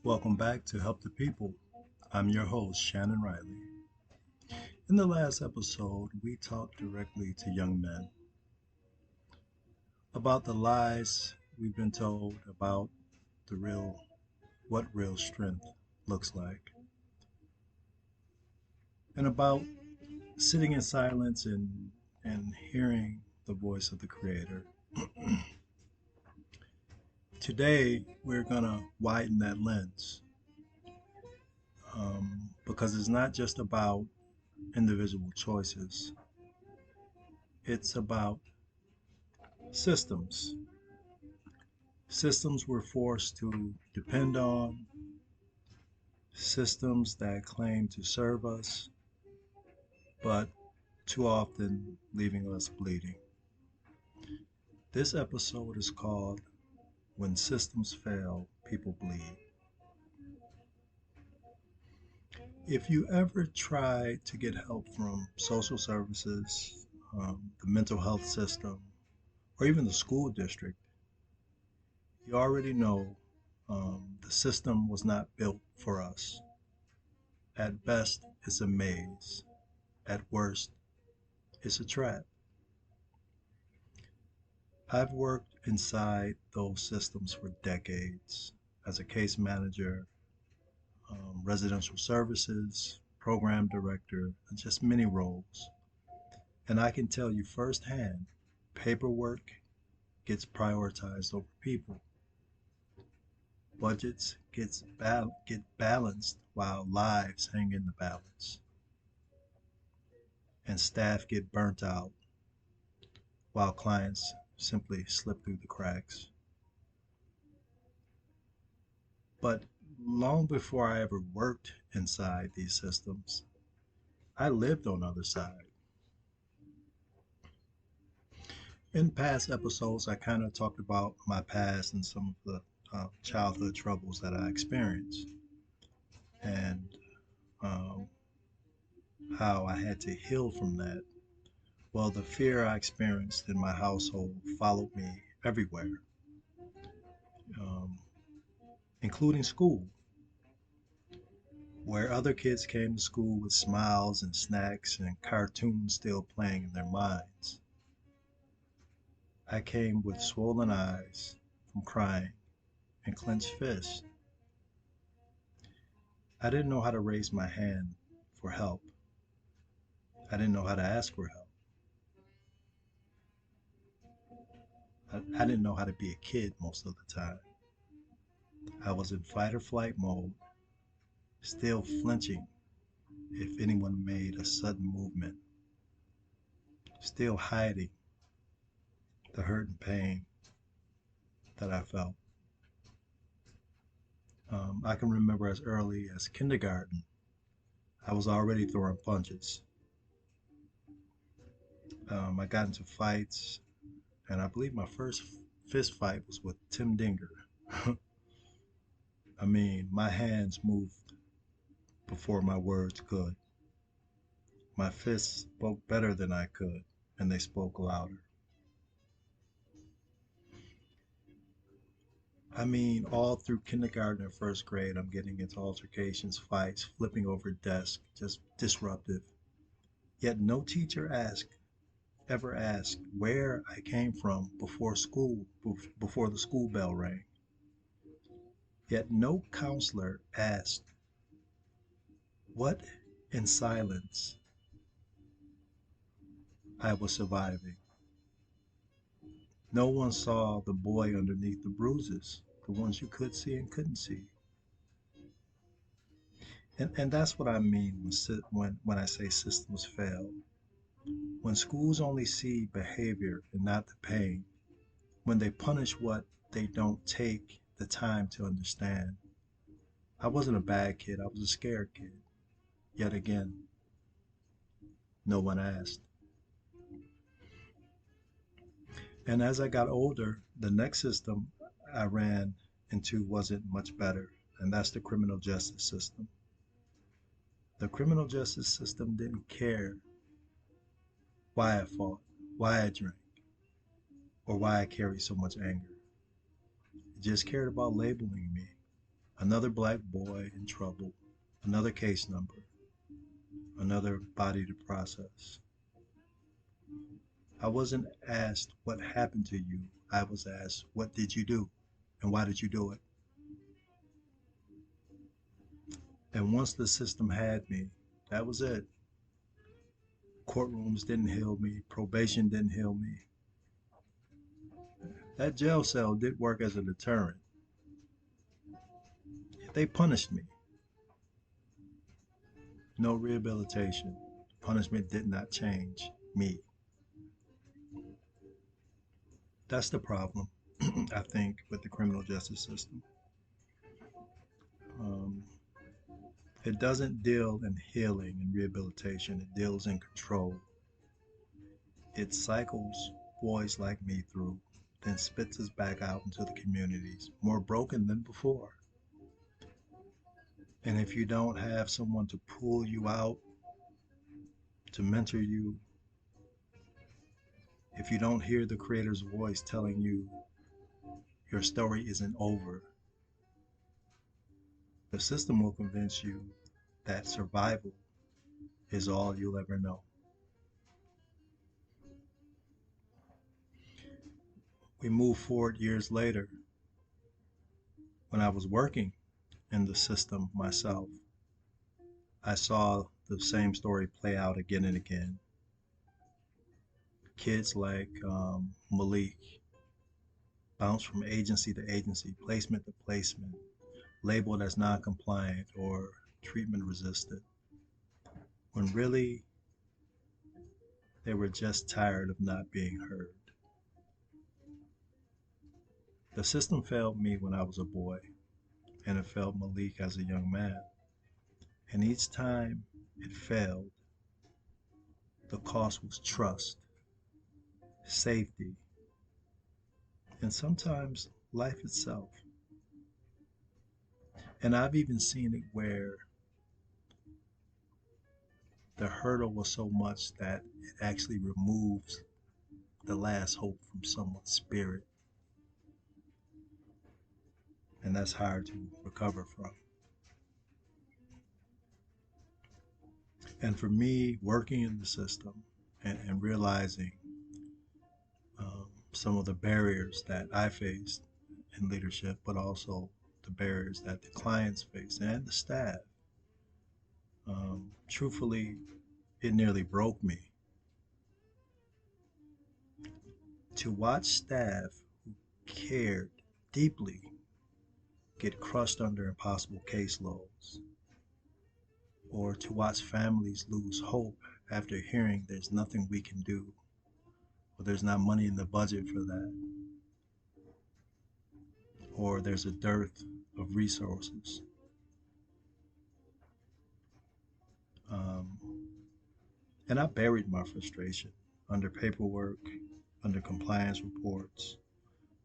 Welcome back to Help the People. I'm your host, Shannon Riley. In the last episode, we talked directly to young men about the lies we've been told about the real, what real strength looks like, and about sitting in silence and hearing the voice of the Creator. Today, we're going to widen that lens because it's not just about individual choices, it's about systems. Systems we're forced to depend on, systems that claim to serve us, but too often leaving us bleeding. This episode is called When Systems Fail, People Bleed. If you ever try to get help from social services, the mental health system, or even the school district, you already know the system was not built for us. At best, it's a maze. At worst, it's a trap. I've worked inside those systems for decades as a case manager, residential services, program director, and just many roles. And I can tell you firsthand, paperwork gets prioritized over people. Budgets get balanced while lives hang in the balance. And staff get burnt out while clients simply slip through the cracks. But long before I ever worked inside these systems, I lived on the other side. In past episodes, I kind of talked about my past and some of the childhood troubles that I experienced and um, how I had to heal from that. Well, the fear I experienced in my household followed me everywhere, um, including school, where other kids came to school with smiles and snacks and cartoons still playing in their minds. I came with swollen eyes from crying and clenched fists. I didn't know how to raise my hand for help. I didn't know how to ask for help. I didn't know how to be a kid most of the time. I was in fight or flight mode, still flinching if anyone made a sudden movement, still hiding the hurt and pain that I felt. I can remember as early as kindergarten, I was already throwing punches. I got into fights, and I believe my first fist fight was with Tim Dinger. I mean, my hands moved before my words could. My fists spoke better than I could, and they spoke louder. I mean, all through kindergarten and first grade, I'm getting into altercations, fights, flipping over desks, just disruptive. Yet no teacher ever asked where I came from before the school bell rang. Yet no counselor asked what in silence I was surviving. No one saw the boy underneath the bruises, the ones you could see and couldn't see. And that's what I mean when I say systems fail. When schools only see behavior and not the pain, when they punish what they don't take the time to understand. I wasn't a bad kid, I was a scared kid. Yet again, no one asked. And as I got older, the next system I ran into wasn't much better, and that's the criminal justice system. The criminal justice system didn't care why I fought, why I drank, or why I carried so much anger. It just cared about labeling me. Another black boy in trouble, another case number, another body to process. I wasn't asked what happened to you. I was asked, what did you do? And why did you do it? And once the system had me, that was it. Courtrooms didn't heal me, probation didn't heal me. That jail cell did work as a deterrent. They punished me. No rehabilitation. Punishment did not change me. That's the problem, I think, with the criminal justice system. Um, it doesn't deal in healing and rehabilitation, it deals in control. It cycles boys like me through, then spits us back out into the communities, more broken than before. And if you don't have someone to pull you out, to mentor you, if you don't hear the creator's voice telling you your story isn't over, the system will convince you that survival is all you'll ever know. We move forward years later. When I was working in the system myself, I saw the same story play out again and again. Kids like Malik bounce from agency to agency, placement to placement, labeled as non-compliant or treatment resistant, when really they were just tired of not being heard. The system failed me when I was a boy, and it failed Malik as a young man. And each time it failed, the cost was trust, safety, and sometimes life itself. And I've even seen it where the hurdle was so much that it actually removes the last hope from someone's spirit. And that's hard to recover from. And for me, working in the system and realizing some of the barriers that I faced in leadership, but also the barriers that the clients face and the staff, truthfully, it nearly broke me to watch staff who cared deeply get crushed under impossible caseloads, or to watch families lose hope after hearing there's nothing we can do, or there's not money in the budget for that, or there's a dearth of resources. Um, and I buried my frustration under paperwork, under compliance reports,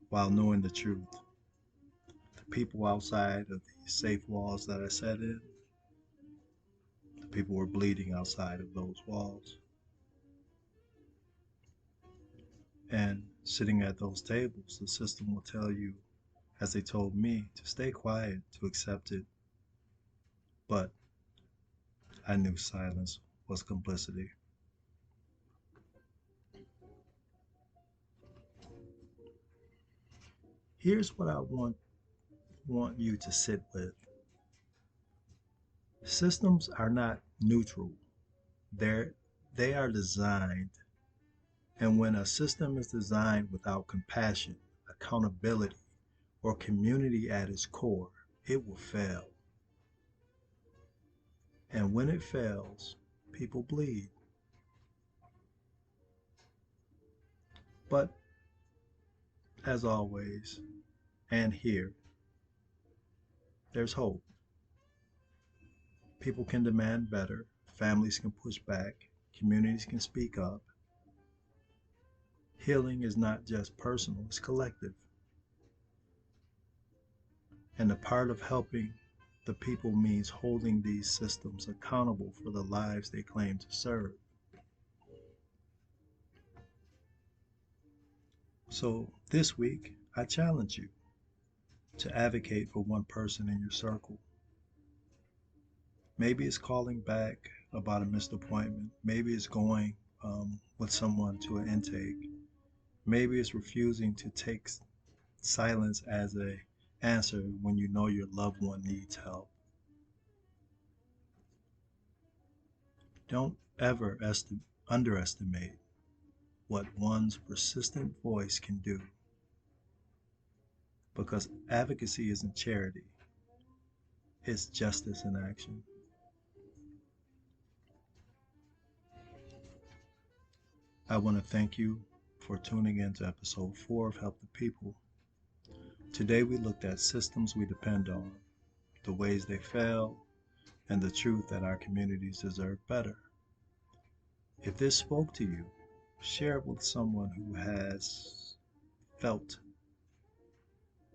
while knowing the truth. The people outside of the safe walls that I sat in, the people were bleeding outside of those walls. And sitting at those tables, the system will tell you, as they told me, to stay quiet, to accept it. But I knew silence was complicity. Here's what I want you to sit with. Systems are not neutral. They're, they are designed. And when a system is designed without compassion, accountability, or community at its core, it will fail. And when it fails, people bleed. But as always, and here, there's hope. People can demand better, families can push back, communities can speak up. Healing is not just personal, it's collective. And a part of helping the people means holding these systems accountable for the lives they claim to serve. So this week, I challenge you. to advocate for one person in your circle. Maybe it's calling back about a missed appointment. Maybe it's going with someone to an intake. Maybe it's refusing to take silence as a answer when you know your loved one needs help. Don't ever underestimate what one's persistent voice can do, because advocacy isn't charity, it's justice in action. I want to thank you for tuning in to episode 4 of Help the People. Today we looked at systems we depend on, the ways they fail, and the truth that our communities deserve better. If this spoke to you, share it with someone who has felt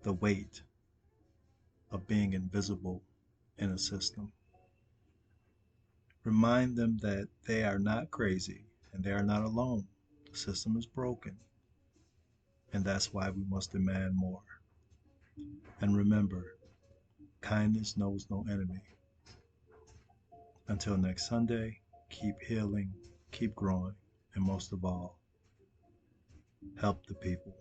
the weight of being invisible in a system. Remind them that they are not crazy and they are not alone. The system is broken, and that's why we must demand more. And remember, kindness knows no enemy. Until next Sunday, keep healing, keep growing, and most of all, help the people.